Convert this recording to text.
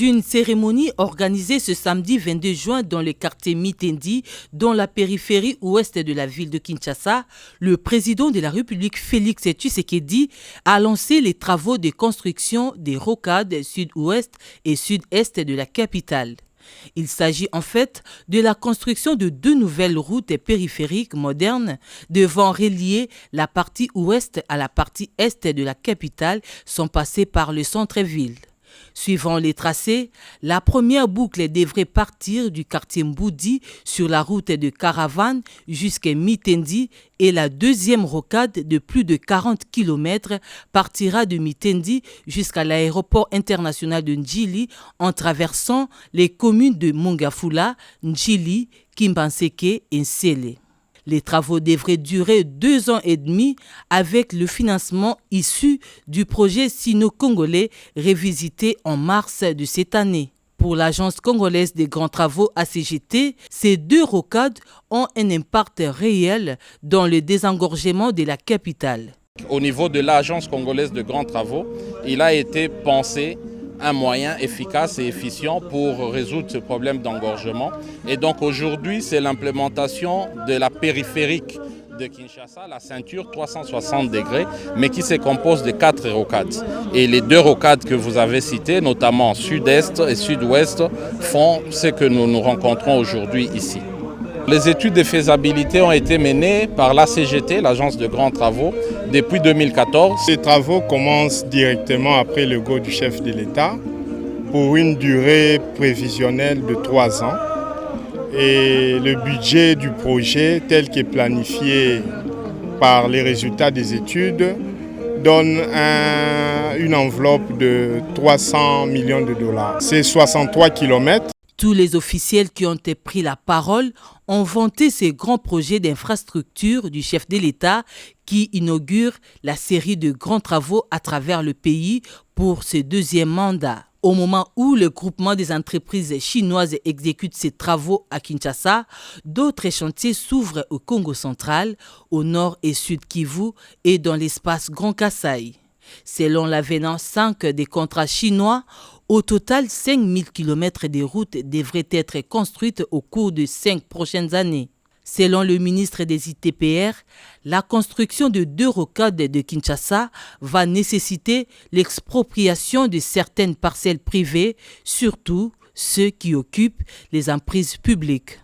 d'une cérémonie organisée ce samedi 22 juin dans le quartier Mitendi, dans la périphérie ouest de la ville de Kinshasa, le président de la République Félix Tshisekedi a lancé les travaux de construction des rocades sud-ouest et sud-est de la capitale. Il s'agit en fait de la construction de 2 nouvelles routes périphériques modernes devant relier la partie ouest à la partie est de la capitale sans passer par le centre-ville. Suivant les tracés, la première boucle devrait partir du quartier Mboudi sur la route de Caravane jusqu'à Mitendi et la deuxième rocade de plus de 40 km partira de Mitendi jusqu'à l'aéroport international de Ndjili en traversant les communes de Mongafula, Ndjili, Kimbanseke et Nsele. Les travaux devraient durer 2 ans et demi avec le financement issu du projet sino-congolais révisité en mars de cette année. Pour l'Agence congolaise des grands travaux ACGT, ces 2 rocades ont un impact réel dans le désengorgement de la capitale. Au niveau de l'Agence congolaise de grands travaux, il a été pensé un moyen efficace et efficient pour résoudre ce problème d'engorgement. Et donc aujourd'hui, c'est l'implémentation de la périphérique de Kinshasa, la ceinture 360 degrés, mais qui se compose de 4 rocades. Et les 2 rocades que vous avez citées, notamment sud-est et sud-ouest, font ce que nous rencontrons aujourd'hui ici. Les études de faisabilité ont été menées par l'ACGT, l'Agence de grands travaux, depuis 2014. Ces travaux commencent directement après le go du chef de l'État pour une durée prévisionnelle de 3 ans. Et le budget du projet, tel qu'est planifié par les résultats des études, donne une enveloppe de 300 millions de dollars. C'est 63 km. Tous les officiels qui ont pris la parole ont vanté ces grands projets d'infrastructure du chef de l'État qui inaugure la série de grands travaux à travers le pays pour ce 2e mandat. Au moment où le groupement des entreprises chinoises exécute ses travaux à Kinshasa, d'autres chantiers s'ouvrent au Congo central, au nord et sud Kivu et dans l'espace Grand Kasaï. Selon l'avenant 5 des contrats chinois, au total, 5000 km de routes devraient être construites au cours de 5 prochaines années. Selon le ministre des ITPR, la construction de 2 rocades de Kinshasa va nécessiter l'expropriation de certaines parcelles privées, surtout ceux qui occupent les emprises publiques.